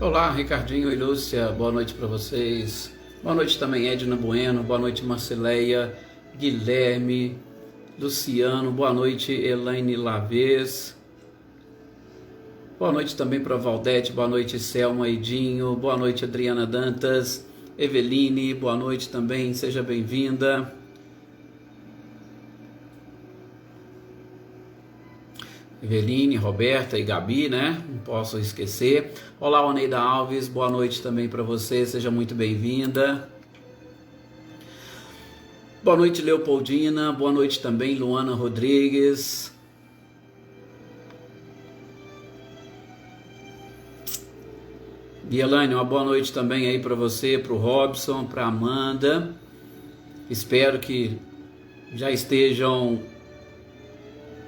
Olá, Ricardinho e Lúcia, boa noite para vocês. Boa noite também, Edna Bueno, boa noite, Marceleia, Guilherme, Luciano, boa noite, Elaine Lavez. Boa noite também para Valdete, boa noite, Selma Edinho, boa noite, Adriana Dantas, Eveline, boa noite também, seja bem-vinda. Eveline, Roberta e Gabi, né? Não posso esquecer. Olá, Oneida Alves, boa noite também para você, seja muito bem-vinda. Boa noite, Leopoldina, boa noite também, Luana Rodrigues. E Elaine, uma boa noite também aí para você, para o Robson, para Amanda. Espero que já estejam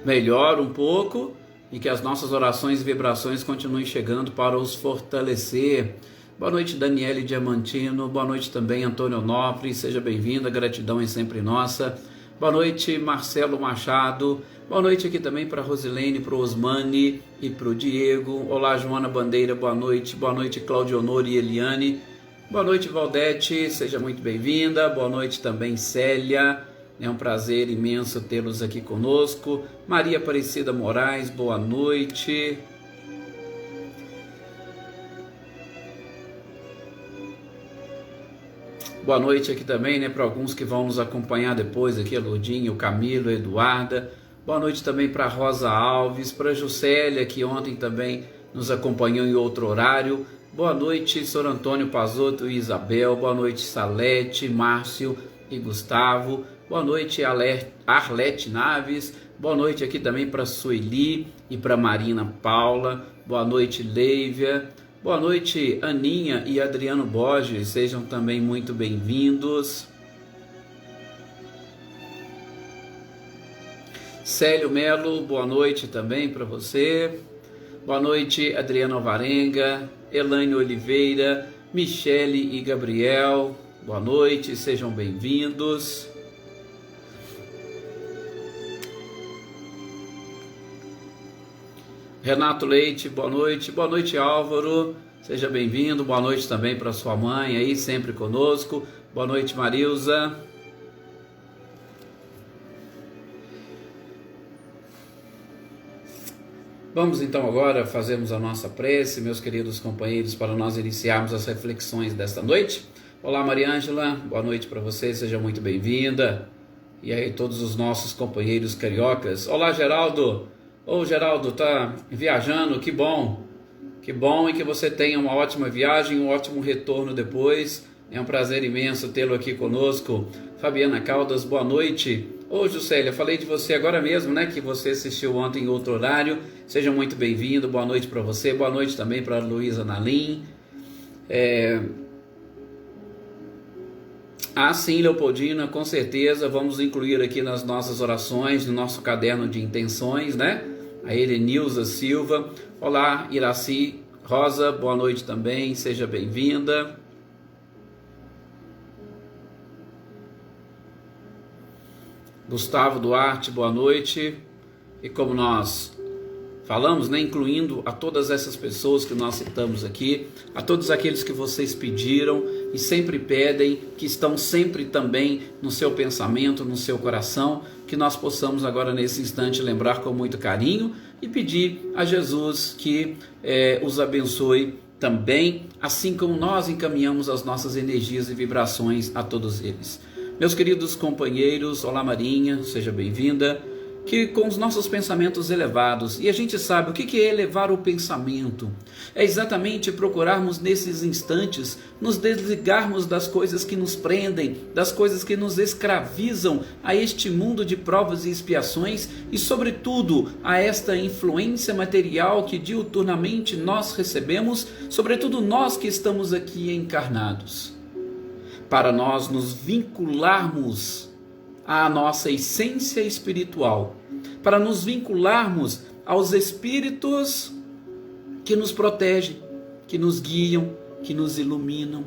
melhor um pouco e que as nossas orações e vibrações continuem chegando para os fortalecer. Boa noite, Daniele Diamantino, boa noite também, Antônio Onofre, seja bem-vinda, gratidão é sempre nossa. Boa noite, Marcelo Machado, boa noite aqui também para Rosilene, para o Osmani e para o Diego. Olá, Joana Bandeira, boa noite, Claudio Honor e Eliane, boa noite, Valdete, seja muito bem-vinda, boa noite também, Célia. É um prazer imenso tê-los aqui conosco. Maria Aparecida Moraes, boa noite. Boa noite aqui também, né, para alguns que vão nos acompanhar depois aqui, a Lourdinha, o Camilo, a Eduarda. Boa noite também para Rosa Alves, para a Juscelia, que ontem também nos acompanhou em outro horário. Boa noite, Sr. Antônio Pazotto e Isabel. Boa noite, Salete, Márcio e Gustavo. Boa noite, Arlete Naves. Boa noite aqui também para Sueli e para Marina Paula. Boa noite, Leívia. Boa noite, Aninha e Adriano Borges. Sejam também muito bem-vindos. Célio Melo, boa noite também para você. Boa noite, Adriana Alvarenga, Elaine Oliveira, Michele e Gabriel. Boa noite, sejam bem-vindos. Renato Leite, boa noite Álvaro, seja bem-vindo, boa noite também para sua mãe aí, sempre conosco, boa noite Marilza. Vamos então agora fazermos a nossa prece, meus queridos companheiros, para nós iniciarmos as reflexões desta noite. Olá Mariângela, boa noite para você, seja muito bem-vinda. E aí todos os nossos companheiros cariocas. Olá Geraldo. Ô Geraldo, tá viajando, que bom e que você tenha uma ótima viagem, um ótimo retorno depois, é um prazer imenso tê-lo aqui conosco. Fabiana Caldas, boa noite. Ô Juscelia, falei de você agora mesmo, né, que você assistiu ontem em outro horário, seja muito bem-vindo, boa noite para você, boa noite também para Luísa Nalim. Sim, Leopoldina, com certeza, vamos incluir aqui nas nossas orações, no nosso caderno de intenções, né? A Erenilza Silva, olá, Iraci Rosa, boa noite também, seja bem-vinda. Gustavo Duarte, boa noite. E como nós falamos, né, incluindo a todas essas pessoas que nós citamos aqui, a todos aqueles que vocês pediram e sempre pedem, que estão sempre também no seu pensamento, no seu coração, que nós possamos agora nesse instante lembrar com muito carinho e pedir a Jesus que os abençoe também, assim como nós encaminhamos as nossas energias e vibrações a todos eles. Meus queridos companheiros, olá Marinha, seja bem-vinda. Que com os nossos pensamentos elevados, e a gente sabe o que é elevar o pensamento, é exatamente procurarmos nesses instantes nos desligarmos das coisas que nos prendem, das coisas que nos escravizam a este mundo de provas e expiações e sobretudo a esta influência material que diuturnamente nós recebemos, sobretudo nós que estamos aqui encarnados, para nós nos vincularmos à nossa essência espiritual, para nos vincularmos aos espíritos que nos protegem, que nos guiam, que nos iluminam.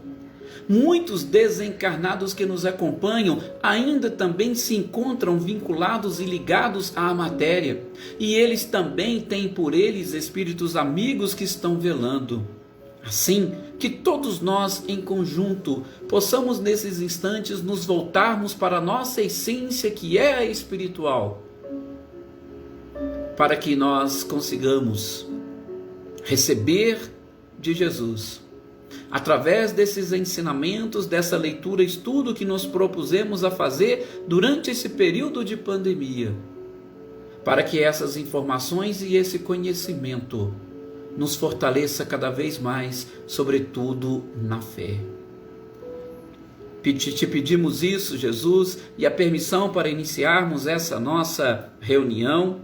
Muitos desencarnados que nos acompanham ainda também se encontram vinculados e ligados à matéria, e eles também têm por eles espíritos amigos que estão velando. Assim, que todos nós em conjunto possamos nesses instantes nos voltarmos para a nossa essência, que é a espiritual, para que nós consigamos receber de Jesus, através desses ensinamentos, dessa leitura, estudo que nos propusemos a fazer durante esse período de pandemia, para que essas informações e esse conhecimento nos fortaleça cada vez mais, sobretudo na fé. Te pedimos isso, Jesus, e a permissão para iniciarmos essa nossa reunião,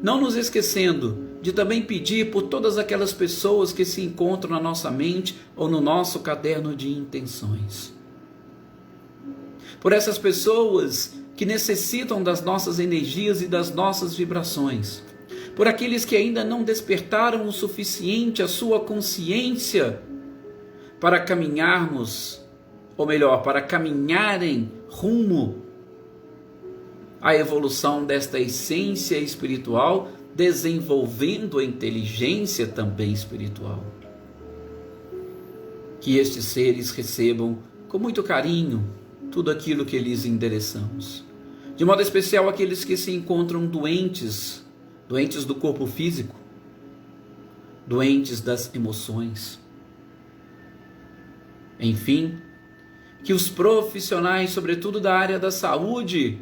não nos esquecendo de também pedir por todas aquelas pessoas que se encontram na nossa mente ou no nosso caderno de intenções. Por essas pessoas que necessitam das nossas energias e das nossas vibrações. Por aqueles que ainda não despertaram o suficiente a sua consciência para caminharmos, ou melhor, para caminharem rumo à evolução desta essência espiritual, desenvolvendo a inteligência também espiritual. Que estes seres recebam com muito carinho tudo aquilo que lhes endereçamos. De modo especial aqueles que se encontram doentes do corpo físico, doentes das emoções. Enfim, que os profissionais, sobretudo da área da saúde,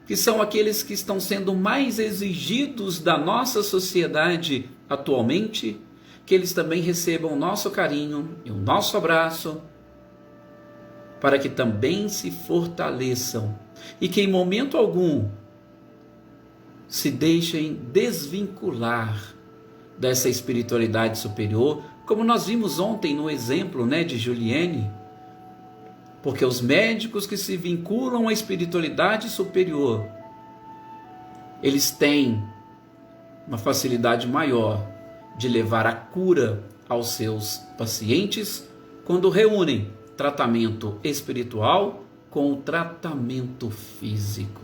que são aqueles que estão sendo mais exigidos da nossa sociedade atualmente, que eles também recebam o nosso carinho e o nosso abraço, para que também se fortaleçam e que em momento algum se deixem desvincular dessa espiritualidade superior, como nós vimos ontem no exemplo, de Juliene. Porque os médicos que se vinculam à espiritualidade superior, eles têm uma facilidade maior de levar a cura aos seus pacientes quando reúnem tratamento espiritual com o tratamento físico.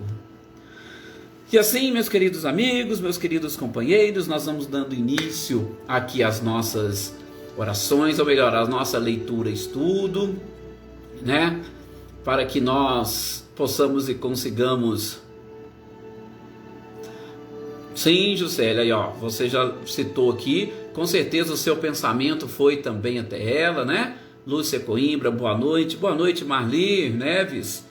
E assim, meus queridos amigos, meus queridos companheiros, nós vamos dando início aqui às nossas orações, ou melhor, à nossa leitura, estudo, para que nós possamos e consigamos. Sim, Juscelia, aí você já citou aqui, com certeza o seu pensamento foi também até ela, Lúcia Coimbra, boa noite Marli Neves,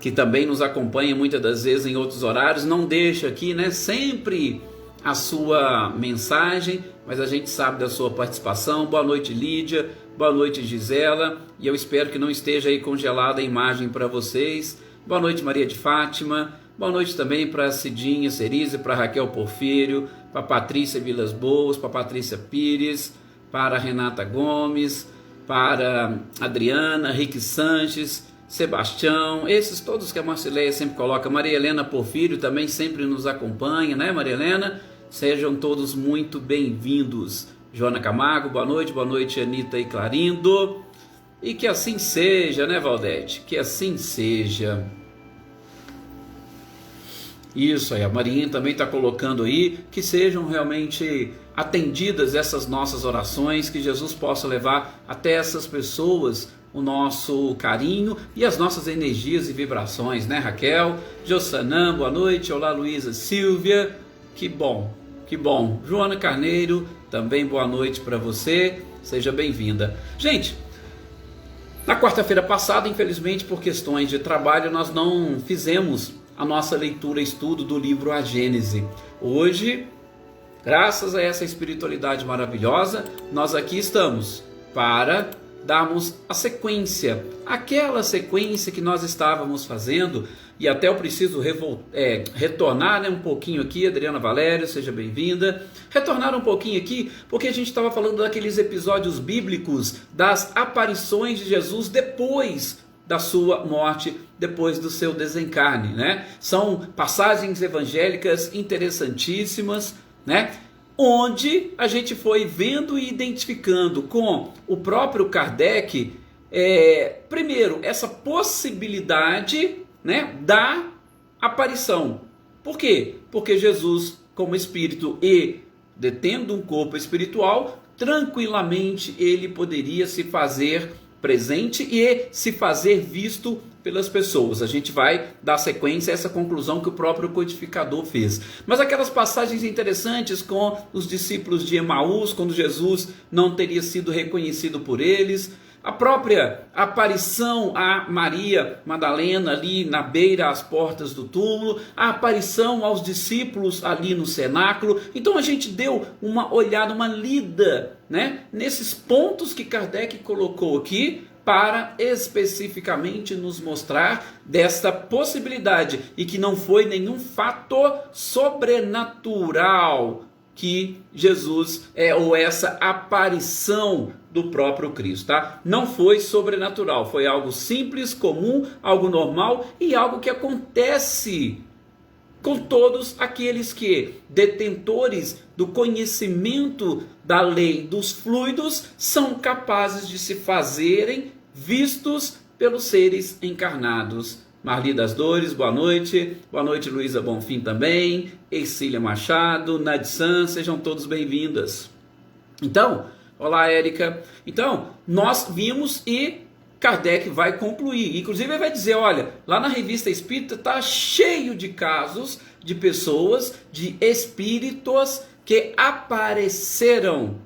que também nos acompanha muitas das vezes em outros horários, não deixa aqui, sempre a sua mensagem, mas a gente sabe da sua participação. Boa noite, Lídia, boa noite, Gisela, e eu espero que não esteja aí congelada a imagem para vocês. Boa noite, Maria de Fátima, boa noite também para Cidinha Cerise, para Raquel Porfírio, para Patrícia Vilas Boas, para Patrícia Pires, para Renata Gomes, para Adriana, Rick Sanches, Sebastião, esses todos que a Marcileia sempre coloca. Maria Helena Porfírio também sempre nos acompanha, Maria Helena? Sejam todos muito bem-vindos. Joana Camargo, boa noite Anitta e Clarindo. E que assim seja, Valdete? Que assim seja. Isso aí, a Marinha também está colocando aí, que sejam realmente atendidas essas nossas orações, que Jesus possa levar até essas pessoas o nosso carinho e as nossas energias e vibrações, Raquel? Jossanã, boa noite. Olá, Luísa Silvia, que bom. Joana Carneiro, também boa noite para você, seja bem-vinda. Gente, na quarta-feira passada, infelizmente por questões de trabalho, nós não fizemos a nossa leitura e estudo do livro A Gênese. Hoje, graças a essa espiritualidade maravilhosa, nós aqui estamos para darmos a sequência, aquela sequência que nós estávamos fazendo, e até eu preciso retornar um pouquinho aqui. Adriana Valério, seja bem-vinda. Retornar um pouquinho aqui, porque a gente estava falando daqueles episódios bíblicos, das aparições de Jesus depois da sua morte, depois do seu desencarne, São passagens evangélicas interessantíssimas, onde a gente foi vendo e identificando com o próprio Kardec, primeiro, essa possibilidade, da aparição. Por quê? Porque Jesus, como espírito e detendo um corpo espiritual, tranquilamente ele poderia se fazer presente e se fazer visto pelas pessoas. A gente vai dar sequência a essa conclusão que o próprio codificador fez. Mas aquelas passagens interessantes com os discípulos de Emaús, quando Jesus não teria sido reconhecido por eles, a própria aparição a Maria Madalena ali na beira, às portas do túmulo, a aparição aos discípulos ali no cenáculo. Então a gente deu uma olhada, uma lida, né, nesses pontos que Kardec colocou aqui para especificamente nos mostrar desta possibilidade e que não foi nenhum fator sobrenatural que Jesus ou essa aparição do próprio Cristo, tá? Não foi sobrenatural, foi algo simples, comum, algo normal e algo que acontece com todos aqueles que, detentores do conhecimento da lei dos fluidos, são capazes de se fazerem vistos pelos seres encarnados. Marli das Dores, boa noite. Boa noite, Luísa Bonfim também. Ercília Machado, Nadsan, sejam todos bem-vindas. Então, olá, Érica. Então, nós vimos e Kardec vai concluir. Inclusive, ele vai dizer, olha, lá na Revista Espírita está cheio de casos de pessoas, de espíritos que apareceram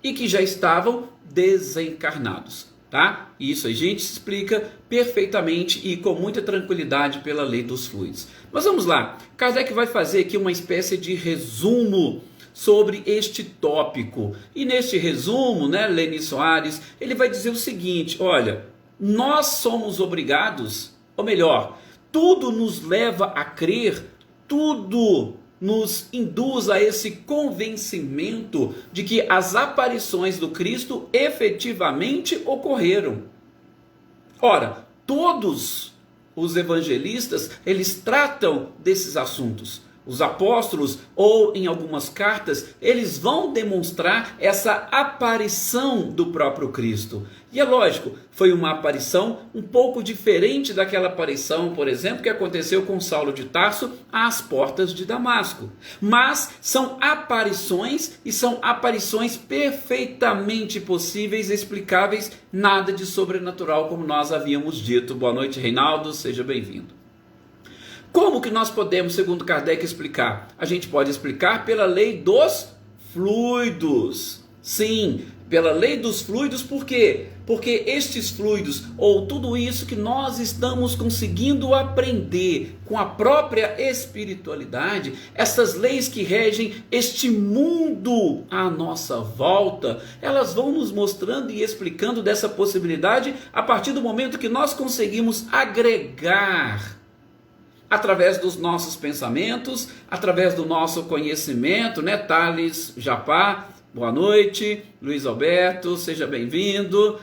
e que já estavam desencarnados. Tá? Isso a gente explica perfeitamente e com muita tranquilidade pela lei dos fluidos. Mas vamos lá, Kardec vai fazer aqui uma espécie de resumo sobre este tópico. E neste resumo, né, Leni Soares, ele vai dizer o seguinte, olha, nós somos obrigados, ou melhor, tudo nos leva a crer, tudo nos induz a esse convencimento de que as aparições do Cristo efetivamente ocorreram. Ora, todos os evangelistas, eles tratam desses assuntos. Os apóstolos, ou em algumas cartas, eles vão demonstrar essa aparição do próprio Cristo. E é lógico, foi uma aparição um pouco diferente daquela aparição, por exemplo, que aconteceu com Saulo de Tarso às portas de Damasco. Mas são aparições e são aparições perfeitamente possíveis, explicáveis, nada de sobrenatural, como nós havíamos dito. Boa noite, Reinaldo, seja bem-vindo. Como que nós podemos, segundo Kardec, explicar? A gente pode explicar pela lei dos fluidos. Sim, pela lei dos fluidos, por quê? Porque estes fluidos, ou tudo isso que nós estamos conseguindo aprender com a própria espiritualidade, essas leis que regem este mundo à nossa volta, elas vão nos mostrando e explicando dessa possibilidade a partir do momento que nós conseguimos agregar através dos nossos pensamentos, através do nosso conhecimento, né? Thales Japá, boa noite. Luiz Alberto, seja bem-vindo.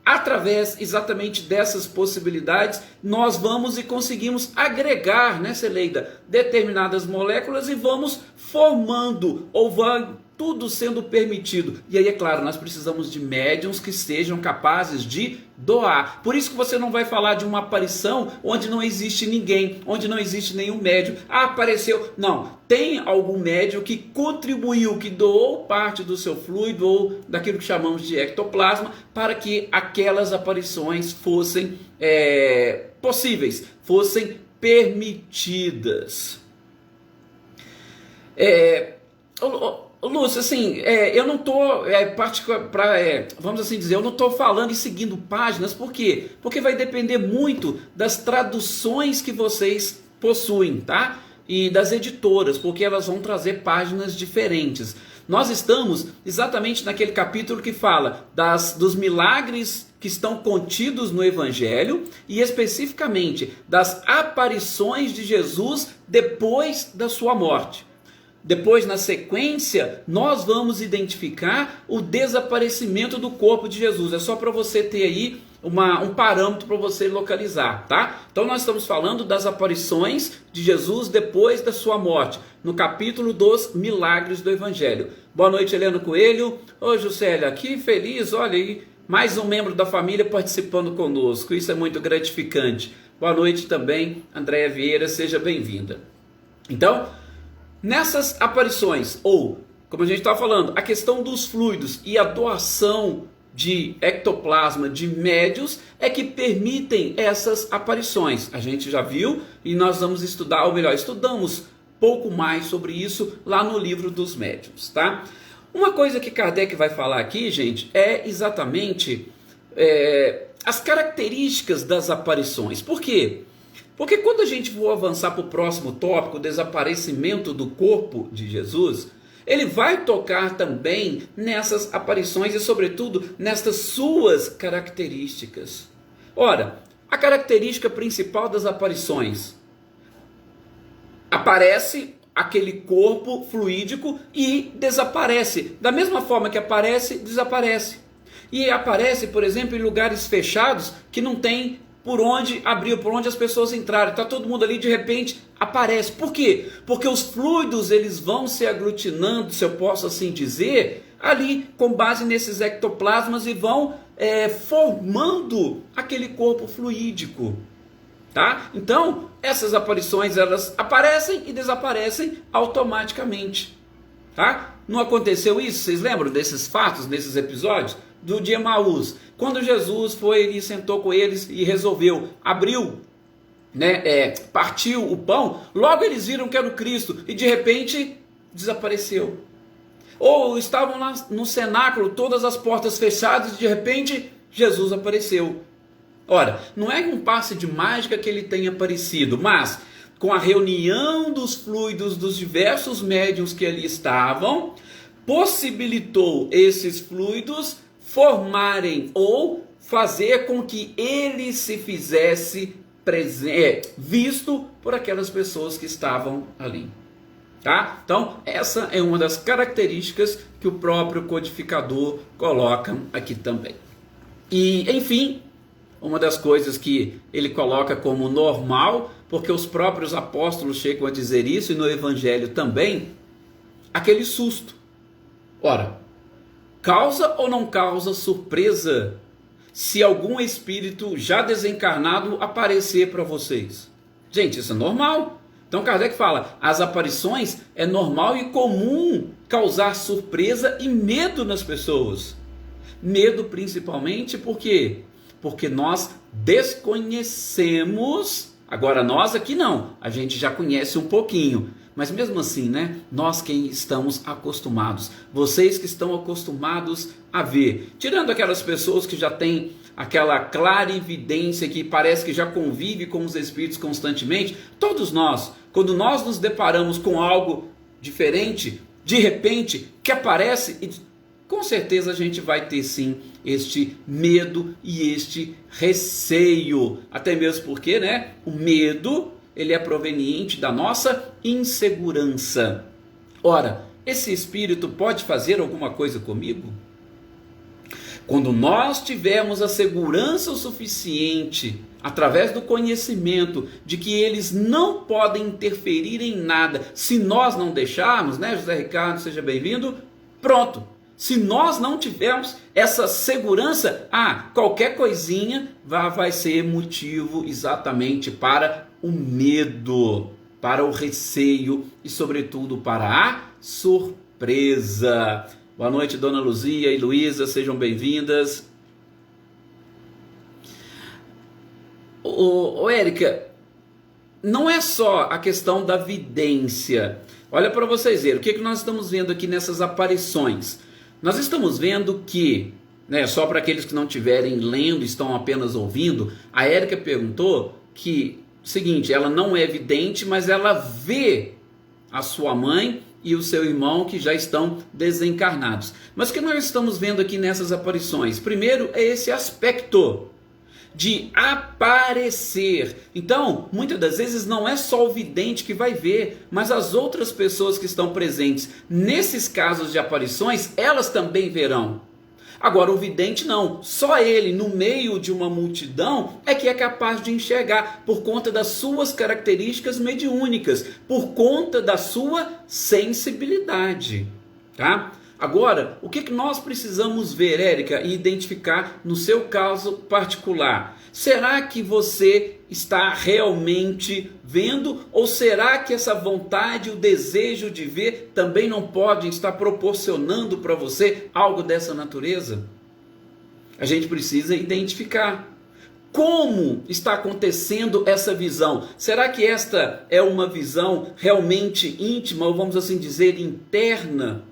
Através exatamente dessas possibilidades, nós vamos e conseguimos agregar, né, Celeida, determinadas moléculas e vamos formando, ou vai tudo sendo permitido. E aí, é claro, nós precisamos de médiuns que sejam capazes de doar. Por isso que você não vai falar de uma aparição onde não existe ninguém, onde não existe nenhum médium. Ah, apareceu. Não, tem algum médium que contribuiu, que doou parte do seu fluido ou daquilo que chamamos de ectoplasma para que aquelas aparições fossem possíveis, fossem permitidas. Lúcio, assim, eu não estou, vamos assim dizer, eu não estou falando e seguindo páginas, por quê? Porque vai depender muito das traduções que vocês possuem, tá? E das editoras, porque elas vão trazer páginas diferentes. Nós estamos exatamente naquele capítulo que fala dos milagres que estão contidos no Evangelho e especificamente das aparições de Jesus depois da sua morte. Depois, na sequência, nós vamos identificar o desaparecimento do corpo de Jesus. É só para você ter aí um parâmetro para você localizar, tá? Então nós estamos falando das aparições de Jesus depois da sua morte, no capítulo dos milagres do Evangelho. Boa noite, Helena Coelho. Ô, Juscelia, que feliz, olha aí, mais um membro da família participando conosco. Isso é muito gratificante. Boa noite também, Andréia Vieira, seja bem-vinda. Então, nessas aparições, ou como a gente estava falando, a questão dos fluidos e a doação de ectoplasma de médios é que permitem essas aparições. A gente já viu e nós vamos estudar, ou melhor, estudamos pouco mais sobre isso lá no livro dos médiuns, tá? Uma coisa que Kardec vai falar aqui, gente, é exatamente as características das aparições. Por quê? Porque quando a gente for avançar para o próximo tópico, o desaparecimento do corpo de Jesus, ele vai tocar também nessas aparições e, sobretudo, nestas suas características. Ora, a característica principal das aparições: aparece aquele corpo fluídico e desaparece. Da mesma forma que aparece, desaparece. E aparece, por exemplo, em lugares fechados que não tem por onde abrir, por onde as pessoas entrarem. Está todo mundo ali, de repente aparece. Por quê? Porque os fluidos eles vão se aglutinando, se eu posso assim dizer, ali com base nesses ectoplasmas e vão formando aquele corpo fluídico. Tá? Então, essas aparições elas aparecem e desaparecem automaticamente. Tá? Não aconteceu isso? Vocês lembram desses fatos, desses episódios? Do de Emaús, quando Jesus foi e sentou com eles e resolveu, abriu, partiu o pão, logo eles viram que era o Cristo e de repente desapareceu. Ou estavam lá no cenáculo, todas as portas fechadas e de repente Jesus apareceu. Ora, não é um passe de mágica que ele tenha aparecido, mas com a reunião dos fluidos dos diversos médiuns que ali estavam, possibilitou esses fluidos formarem ou fazer com que ele se fizesse visto por aquelas pessoas que estavam ali. Tá? Então, essa é uma das características que o próprio codificador coloca aqui também. E, enfim, uma das coisas que ele coloca como normal, porque os próprios apóstolos chegam a dizer isso, e no Evangelho também, aquele susto. Ora, causa ou não causa surpresa se algum espírito já desencarnado aparecer para vocês? Gente, isso é normal. Então Kardec fala, as aparições é normal e comum causar surpresa e medo nas pessoas. Medo principalmente por quê? Porque nós desconhecemos. Agora nós aqui não, a gente já conhece um pouquinho. Mas mesmo assim, né? Nós quem estamos acostumados, vocês que estão acostumados a ver, tirando aquelas pessoas que já têm aquela clara evidência que parece que já convive com os espíritos constantemente, todos nós, quando nós nos deparamos com algo diferente, de repente, que aparece, com certeza a gente vai ter sim este medo e este receio, até mesmo porque, né? O medo ele é proveniente da nossa insegurança. Ora, esse espírito pode fazer alguma coisa comigo? Quando nós tivermos a segurança o suficiente, através do conhecimento, de que eles não podem interferir em nada, se nós não deixarmos, né, José Ricardo, seja bem-vindo, pronto. Se nós não tivermos essa segurança, qualquer coisinha vai ser motivo exatamente para o medo, para o receio e, sobretudo, para a surpresa. Boa noite, Dona Luzia e Luísa, sejam bem-vindas. Érica, não é só a questão da vidência. Olha para vocês verem, o que nós estamos vendo aqui nessas aparições? Nós estamos vendo que, só para aqueles que não estiverem lendo, estão apenas ouvindo, a Érica perguntou que, seguinte, ela não é vidente, mas ela vê a sua mãe e o seu irmão que já estão desencarnados. Mas o que nós estamos vendo aqui nessas aparições? Primeiro é esse aspecto de aparecer. Então, muitas das vezes não é só o vidente que vai ver, mas as outras pessoas que estão presentes nesses casos de aparições, elas também verão. Agora o vidente não, só ele no meio de uma multidão é que é capaz de enxergar, por conta das suas características mediúnicas, por conta da sua sensibilidade, tá? Agora, o que nós precisamos ver, Érica, e identificar no seu caso particular? Será que você está realmente vendo? Ou será que essa vontade, o desejo de ver também não pode estar proporcionando para você algo dessa natureza? A gente precisa identificar. Como está acontecendo essa visão? Será que esta é uma visão realmente íntima, ou vamos assim dizer, interna?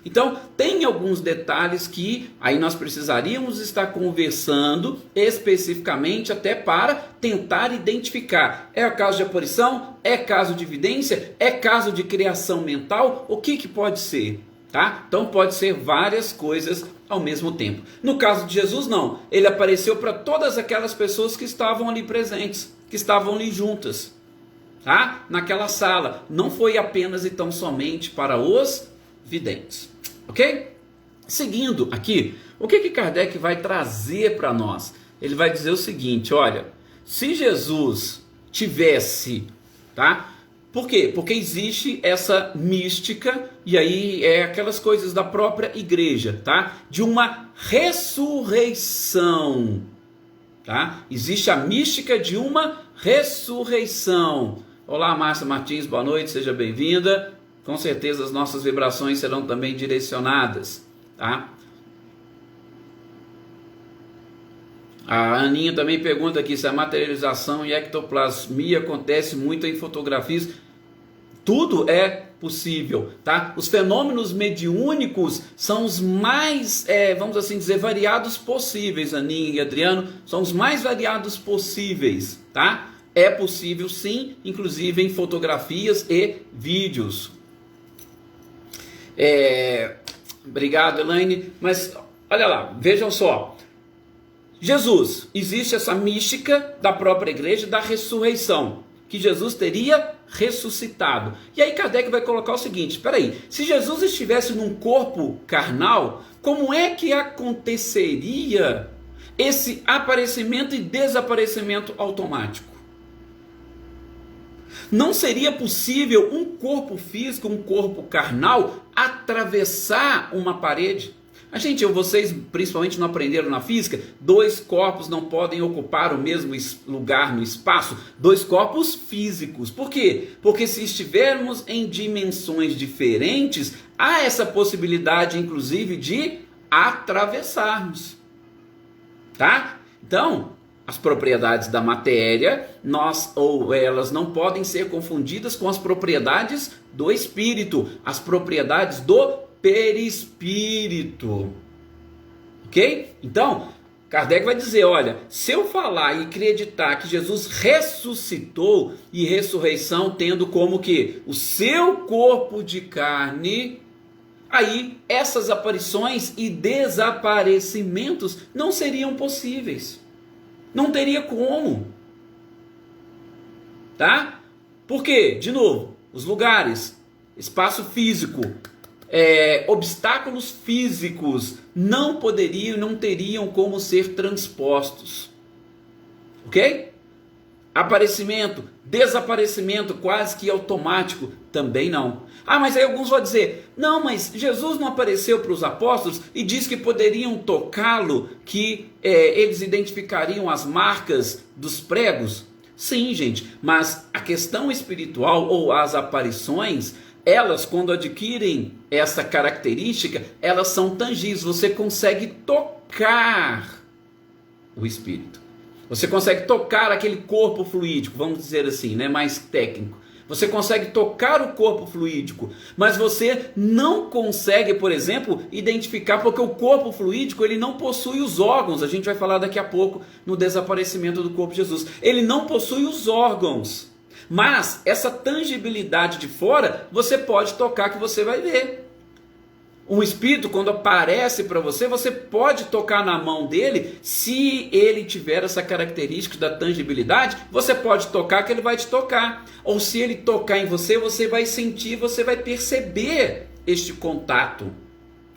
Então, tem alguns detalhes que aí nós precisaríamos estar conversando especificamente até para tentar identificar. É caso de aparição? É caso de evidência? É caso de criação mental? O que pode ser? Tá? Então pode ser várias coisas ao mesmo tempo. No caso de Jesus, não. Ele apareceu para todas aquelas pessoas que estavam ali presentes, que estavam ali juntas, tá? Naquela sala. Não foi apenas e tão somente para os videntes. Ok? Seguindo aqui, o que Kardec vai trazer para nós? Ele vai dizer o seguinte, olha, se Jesus tivesse, tá? Por quê? Porque existe essa mística, e aí é aquelas coisas da própria igreja, tá? De uma ressurreição, tá? Existe a mística de uma ressurreição. Olá, Márcia Martins, boa noite, seja bem-vinda. Com certeza as nossas vibrações serão também direcionadas, tá? A Aninha também pergunta aqui se a materialização e ectoplasmia acontece muito em fotografias. Tudo é possível, tá? Os fenômenos mediúnicos são os mais, vamos assim dizer, variados possíveis, Aninha e Adriano, são os mais variados possíveis, tá? É possível sim, inclusive em fotografias e vídeos. Obrigado, Elaine, mas olha lá, vejam só. Jesus, existe essa mística da própria igreja da ressurreição, que Jesus teria ressuscitado. E aí Kardec vai colocar o seguinte, espera aí, se Jesus estivesse num corpo carnal, como é que aconteceria esse aparecimento e desaparecimento automático? Não seria possível um corpo físico, um corpo carnal, atravessar uma parede? Gente, vocês principalmente não aprenderam na física, dois corpos não podem ocupar o mesmo lugar no espaço, dois corpos físicos. Por quê? Porque se estivermos em dimensões diferentes, há essa possibilidade, inclusive, de atravessarmos. Tá? Então, as propriedades da matéria, elas não podem ser confundidas com as propriedades do espírito, as propriedades do perispírito. Ok? Então, Kardec vai dizer, olha, se eu falar e acreditar que Jesus ressuscitou, e ressurreição tendo como que o seu corpo de carne, aí essas aparições e desaparecimentos não seriam possíveis. Não teria como. Tá? Por quê? De novo, os lugares, espaço físico, obstáculos físicos não teriam como ser transpostos. Ok? Aparecimento, desaparecimento quase que automático, também não. Ah, mas aí alguns vão dizer, não, mas Jesus não apareceu para os apóstolos e diz que poderiam tocá-lo, que eles identificariam as marcas dos pregos? Sim, gente, mas a questão espiritual ou as aparições, elas quando adquirem essa característica, elas são tangíveis, você consegue tocar o espírito. Você consegue tocar aquele corpo fluídico, vamos dizer assim, né, mais técnico. Você consegue tocar o corpo fluídico, mas você não consegue, por exemplo, identificar, porque o corpo fluídico ele não possui os órgãos. A gente vai falar daqui a pouco no desaparecimento do corpo de Jesus. Ele não possui os órgãos, mas essa tangibilidade de fora, você pode tocar que você vai ver. Um espírito, quando aparece para você, você pode tocar na mão dele, se ele tiver essa característica da tangibilidade, você pode tocar que ele vai te tocar. Ou se ele tocar em você, você vai sentir, você vai perceber este contato.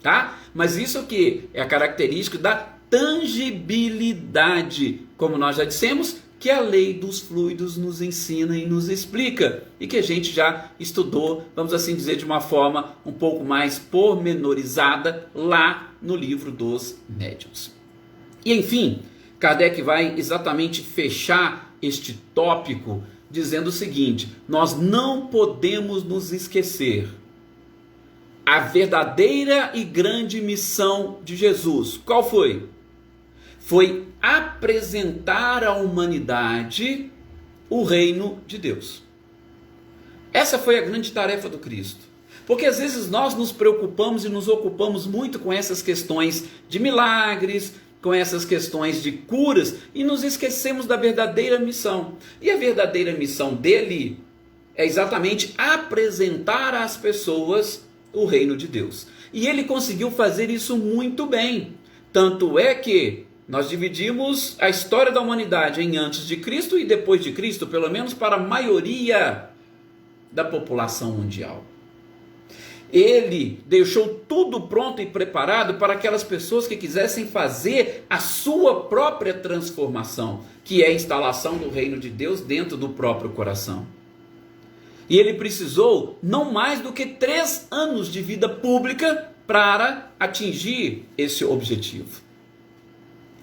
Tá? Mas isso aqui é a característica da tangibilidade. Como nós já dissemos, que a lei dos fluidos nos ensina e nos explica, e que a gente já estudou, vamos assim dizer, de uma forma um pouco mais pormenorizada lá no livro dos médiuns. E enfim, Kardec vai exatamente fechar este tópico dizendo o seguinte: nós não podemos nos esquecer a verdadeira e grande missão de Jesus. Qual foi? Foi apresentar à humanidade o reino de Deus. Essa foi a grande tarefa do Cristo. Porque às vezes nós nos preocupamos e nos ocupamos muito com essas questões de milagres, com essas questões de curas, e nos esquecemos da verdadeira missão. E a verdadeira missão dele é exatamente apresentar às pessoas o reino de Deus. E ele conseguiu fazer isso muito bem. Tanto é que nós dividimos a história da humanidade em antes de Cristo e depois de Cristo, pelo menos para a maioria da população mundial. Ele deixou tudo pronto e preparado para aquelas pessoas que quisessem fazer a sua própria transformação, que é a instalação do reino de Deus dentro do próprio coração. E ele precisou não mais do que 3 anos de vida pública para atingir esse objetivo.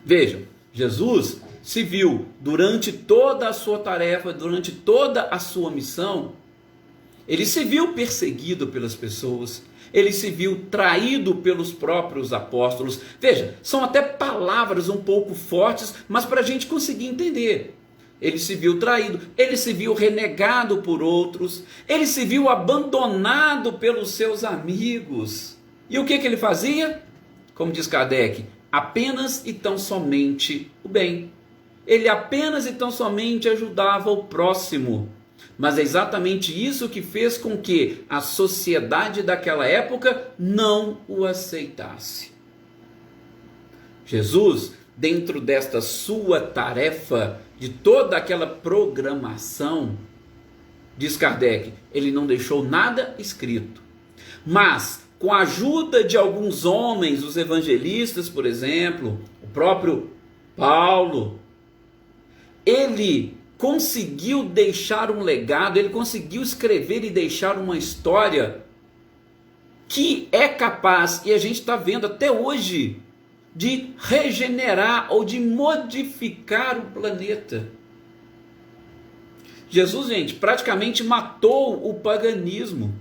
Vejam, Jesus se viu durante toda a sua tarefa, durante toda a sua missão, ele se viu perseguido pelas pessoas, ele se viu traído pelos próprios apóstolos. Veja, são até palavras um pouco fortes, mas para a gente conseguir entender. Ele se viu traído, ele se viu renegado por outros, ele se viu abandonado pelos seus amigos. E o que ele fazia? Como diz Kardec, apenas e tão somente o bem. Ele apenas e tão somente ajudava o próximo. Mas é exatamente isso que fez com que a sociedade daquela época não o aceitasse. Jesus, dentro desta sua tarefa, de toda aquela programação, diz Kardec, ele não deixou nada escrito. Mas, com a ajuda de alguns homens, os evangelistas, por exemplo, o próprio Paulo, ele conseguiu deixar um legado, ele conseguiu escrever e deixar uma história que é capaz, e a gente está vendo até hoje, de regenerar ou de modificar o planeta. Jesus, gente, praticamente matou o paganismo.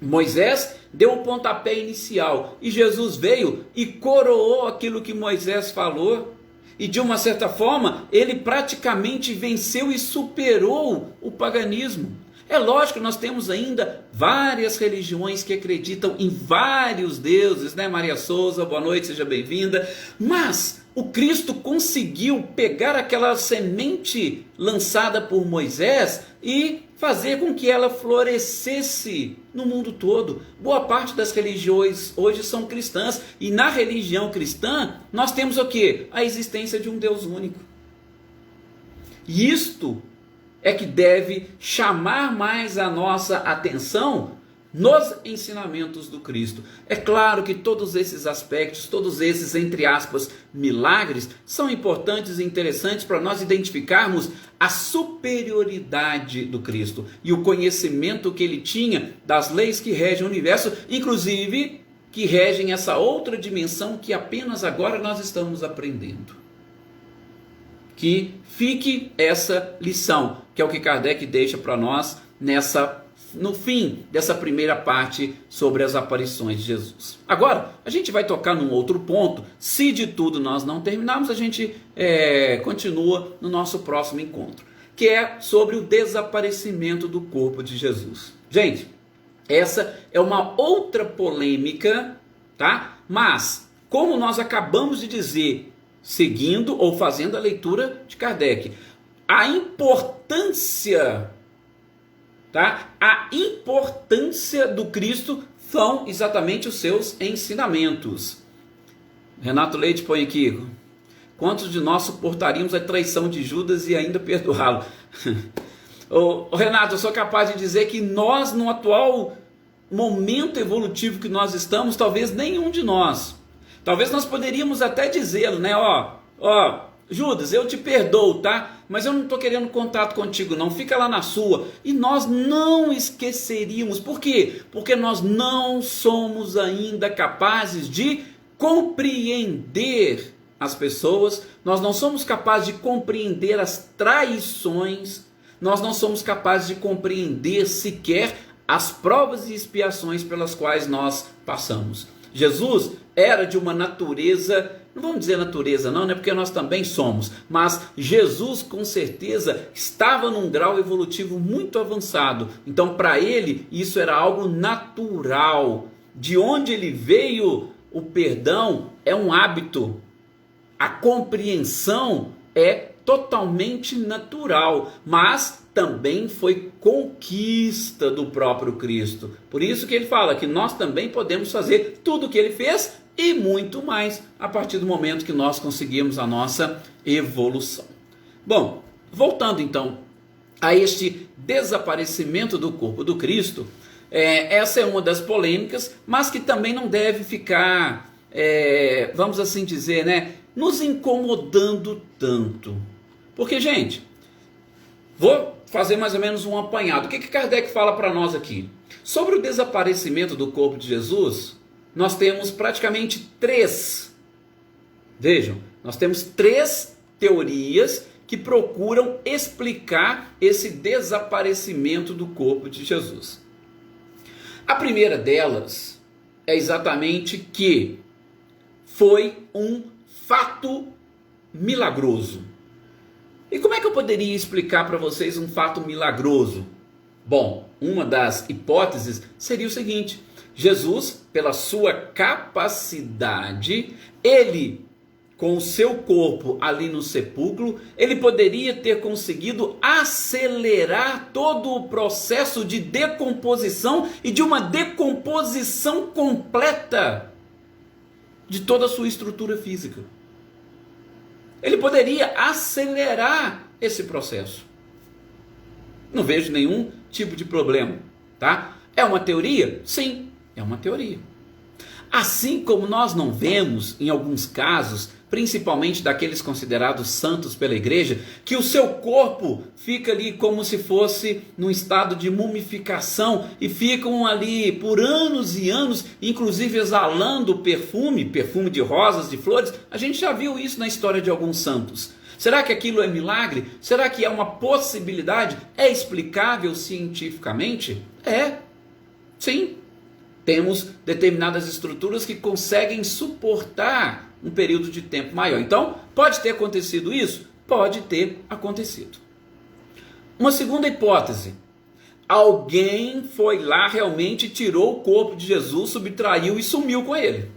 Moisés deu o pontapé inicial e Jesus veio e coroou aquilo que Moisés falou. E de uma certa forma, ele praticamente venceu e superou o paganismo. É lógico que nós temos ainda várias religiões que acreditam em vários deuses, né? Maria Souza, boa noite, seja bem-vinda. Mas o Cristo conseguiu pegar aquela semente lançada por Moisés e fazer com que ela florescesse no mundo todo. Boa parte das religiões hoje são cristãs, e na religião cristã nós temos o quê? A existência de um Deus único. E isto é que deve chamar mais a nossa atenção nos ensinamentos do Cristo. É claro que todos esses aspectos, todos esses, entre aspas, milagres, são importantes e interessantes para nós identificarmos a superioridade do Cristo e o conhecimento que ele tinha das leis que regem o universo, inclusive que regem essa outra dimensão que apenas agora nós estamos aprendendo. Que fique essa lição, que é o que Kardec deixa para nós no fim dessa primeira parte sobre as aparições de Jesus. Agora, a gente vai tocar num outro ponto. Se de tudo nós não terminarmos, a gente continua no nosso próximo encontro, que é sobre o desaparecimento do corpo de Jesus. Gente, essa é uma outra polêmica, tá? Mas, como nós acabamos de dizer, seguindo ou fazendo a leitura de Kardec, a importância do Cristo são exatamente os seus ensinamentos. Renato Leite põe aqui: quantos de nós suportaríamos a traição de Judas e ainda perdoá-lo? Renato, eu sou capaz de dizer que nós, no atual momento evolutivo que nós estamos, talvez nenhum de nós. Talvez nós poderíamos até dizê-lo, né? Judas, eu te perdoo, tá? Mas eu não estou querendo contato contigo não, fica lá na sua. E nós não esqueceríamos. Por quê? Porque nós não somos ainda capazes de compreender as pessoas, nós não somos capazes de compreender as traições, nós não somos capazes de compreender sequer as provas e expiações pelas quais nós passamos. Jesus era de uma natureza, não vamos dizer natureza não, né? Porque nós também somos, mas Jesus com certeza estava num grau evolutivo muito avançado, então para ele isso era algo natural. De onde ele veio, o perdão é um hábito, a compreensão é totalmente natural, mas também foi conquista do próprio Cristo. Por isso que ele fala que nós também podemos fazer tudo o que ele fez e muito mais a partir do momento que nós conseguimos a nossa evolução. Bom, voltando então a este desaparecimento do corpo do Cristo, essa é uma das polêmicas, mas que também não deve ficar, vamos assim dizer, né, nos incomodando tanto. Porque, gente, vou fazer mais ou menos um apanhado. O que Kardec fala para nós aqui? Sobre o desaparecimento do corpo de Jesus, nós temos praticamente três. Vejam, nós temos três teorias que procuram explicar esse desaparecimento do corpo de Jesus. A primeira delas é exatamente que foi um fato milagroso. E como é que eu poderia explicar para vocês um fato milagroso? Bom, uma das hipóteses seria o seguinte: Jesus, pela sua capacidade, ele, com o seu corpo ali no sepulcro, ele poderia ter conseguido acelerar todo o processo de decomposição e de uma decomposição completa de toda a sua estrutura física. Ele poderia acelerar esse processo. Não vejo nenhum tipo de problema, tá? É uma teoria? Sim, é uma teoria. Assim como nós não vemos, em alguns casos, principalmente daqueles considerados santos pela igreja, que o seu corpo fica ali como se fosse num estado de mumificação e ficam ali por anos e anos, inclusive exalando perfume de rosas, de flores. A gente já viu isso na história de alguns santos. Será que aquilo é milagre? Será que é uma possibilidade? É explicável cientificamente? É, sim. Temos determinadas estruturas que conseguem suportar um período de tempo maior. Então, pode ter acontecido isso? Pode ter acontecido. Uma segunda hipótese: alguém foi lá realmente, tirou o corpo de Jesus, subtraiu e sumiu com ele.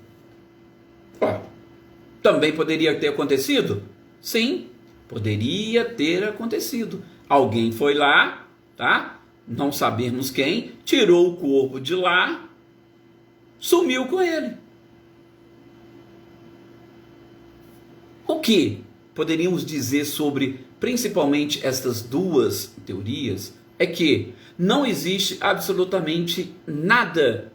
Também poderia ter acontecido? Sim, poderia ter acontecido. Alguém foi lá, tá? Não sabemos quem, tirou o corpo de lá, sumiu com ele. O que poderíamos dizer sobre principalmente estas duas teorias é que não existe absolutamente nada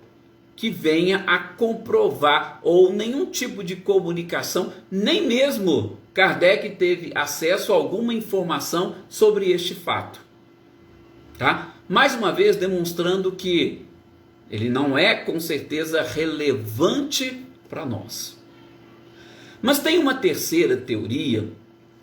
que venha a comprovar, ou nenhum tipo de comunicação, nem mesmo Kardec teve acesso a alguma informação sobre este fato. Tá? Mais uma vez demonstrando que ele não é com certeza relevante para nós. Mas tem uma terceira teoria,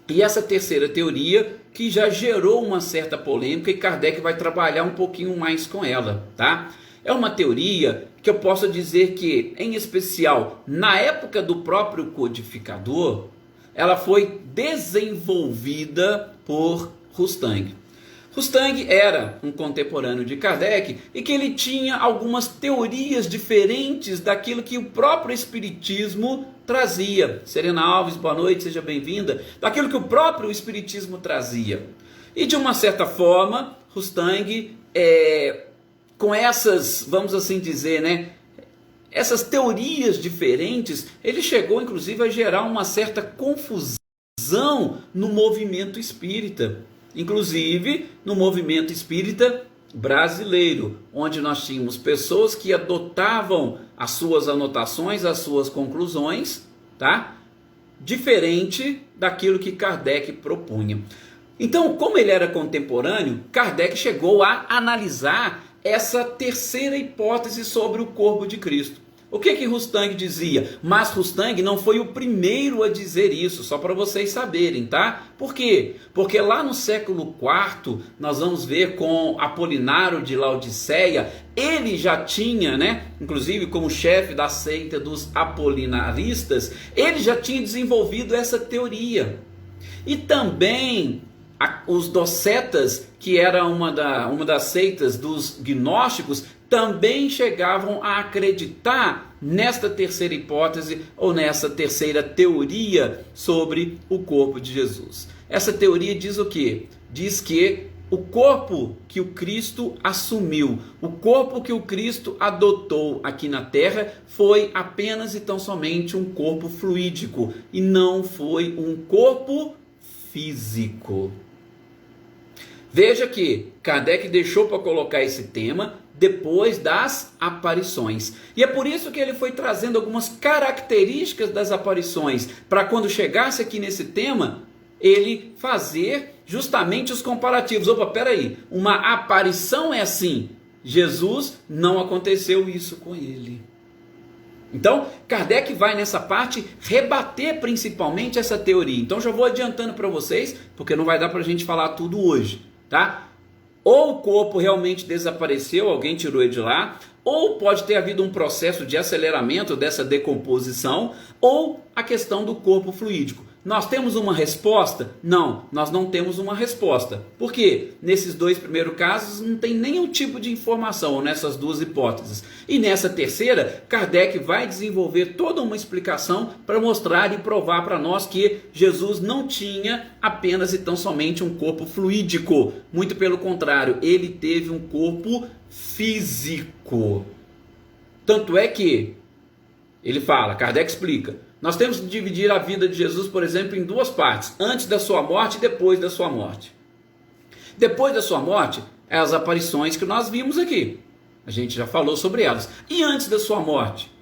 e essa terceira teoria que já gerou uma certa polêmica, e Kardec vai trabalhar um pouquinho mais com ela, tá? É uma teoria que eu posso dizer que, em especial, na época do próprio codificador, ela foi desenvolvida por Rustang. Rustang era um contemporâneo de Kardec e que ele tinha algumas teorias diferentes daquilo que o próprio Espiritismo trazia. Serena Alves, boa noite, seja bem-vinda. Daquilo que o próprio Espiritismo trazia. E de uma certa forma, Rustang, com essas, vamos assim dizer, né, essas teorias diferentes, ele chegou inclusive a gerar uma certa confusão no movimento espírita. Inclusive no movimento espírita brasileiro, onde nós tínhamos pessoas que adotavam as suas anotações, as suas conclusões, tá? diferente daquilo que Kardec propunha. Então, como ele era contemporâneo, Kardec chegou a analisar essa terceira hipótese sobre o corpo de Cristo. O que Rustang dizia? Mas Rustang não foi o primeiro a dizer isso, só para vocês saberem, tá? Por quê? Porque lá no século IV, nós vamos ver com Apolinário de Laodiceia, ele já tinha, inclusive como chefe da seita dos apolinaristas, ele já tinha desenvolvido essa teoria. E também os docetas, que era uma das seitas dos gnósticos, também chegavam a acreditar nesta terceira hipótese ou nessa terceira teoria sobre o corpo de Jesus. Essa teoria diz o quê? Diz que o corpo que o Cristo assumiu, o corpo que o Cristo adotou aqui na terra foi apenas e tão somente um corpo fluídico e não foi um corpo físico. Veja que Kardec deixou para colocar esse tema depois das aparições. E é por isso que ele foi trazendo algumas características das aparições, para quando chegasse aqui nesse tema, ele fazer justamente os comparativos. Opa, peraí, uma aparição é assim, Jesus não aconteceu isso com ele. Então, Kardec vai nessa parte rebater principalmente essa teoria. Então já vou adiantando para vocês, porque não vai dar para a gente falar tudo hoje, tá? Ou o corpo realmente desapareceu, alguém tirou ele de lá, ou pode ter havido um processo de aceleramento dessa decomposição, ou a questão do corpo fluídico. Nós temos uma resposta? Não, nós não temos uma resposta. Por quê? Nesses dois primeiros casos não tem nenhum tipo de informação, ou nessas duas hipóteses. E nessa terceira, Kardec vai desenvolver toda uma explicação para mostrar e provar para nós que Jesus não tinha apenas e tão somente um corpo fluídico. Muito pelo contrário, ele teve um corpo físico. Tanto é que ele fala, Kardec explica, nós temos que dividir a vida de Jesus, por exemplo, em duas partes, antes da sua morte e depois da sua morte. Depois da sua morte, é as aparições que nós vimos aqui. A gente já falou sobre elas. E antes da sua morte?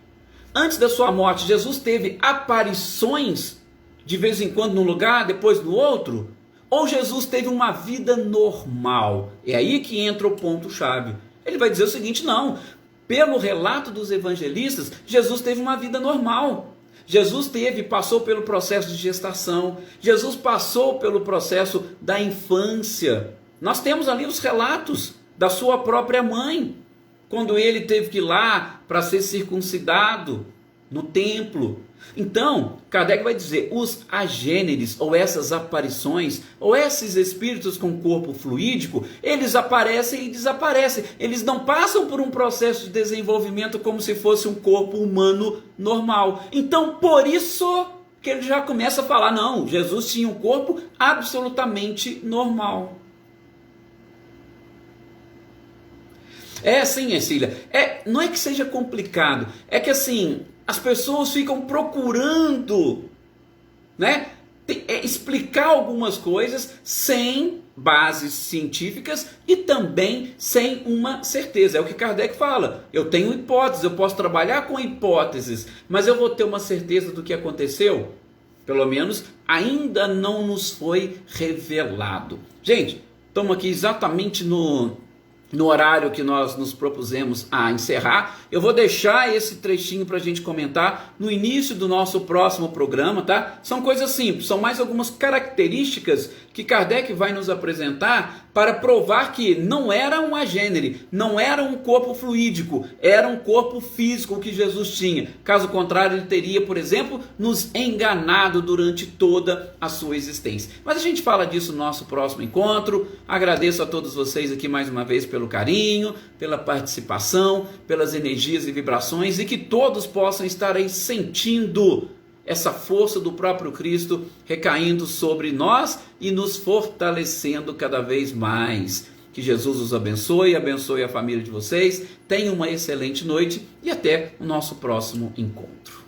Antes da sua morte, Jesus teve aparições de vez em quando num lugar, depois no outro? Ou Jesus teve uma vida normal? É aí que entra o ponto-chave. Ele vai dizer o seguinte, não, pelo relato dos evangelistas, Jesus teve uma vida normal. Jesus passou pelo processo de gestação, Jesus passou pelo processo da infância. Nós temos ali os relatos da sua própria mãe, quando ele teve que ir lá para ser circuncidado no templo. Então, Kardec vai dizer, os agêneres, ou essas aparições, ou esses espíritos com corpo fluídico, eles aparecem e desaparecem. Eles não passam por um processo de desenvolvimento como se fosse um corpo humano normal. Então, por isso que ele já começa a falar, não, Jesus tinha um corpo absolutamente normal. Sim, Ercília, não é que seja complicado, é que assim, as pessoas ficam procurando, explicar algumas coisas sem bases científicas e também sem uma certeza. É o que Kardec fala, eu tenho hipóteses, eu posso trabalhar com hipóteses, mas eu vou ter uma certeza do que aconteceu? Pelo menos ainda não nos foi revelado. Gente, estamos aqui exatamente no horário que nós nos propusemos a encerrar. Eu vou deixar esse trechinho para a gente comentar no início do nosso próximo programa, tá? São coisas simples, são mais algumas características que Kardec vai nos apresentar para provar que não era um agênere, não era um corpo fluídico, era um corpo físico que Jesus tinha. Caso contrário, ele teria, por exemplo, nos enganado durante toda a sua existência. Mas a gente fala disso no nosso próximo encontro. Agradeço a todos vocês aqui mais uma vez pelo carinho, pela participação, pelas energias e vibrações, e que todos possam estar aí sentindo essa força do próprio Cristo recaindo sobre nós e nos fortalecendo cada vez mais. Que Jesus os abençoe, abençoe a família de vocês. Tenham uma excelente noite e até o nosso próximo encontro.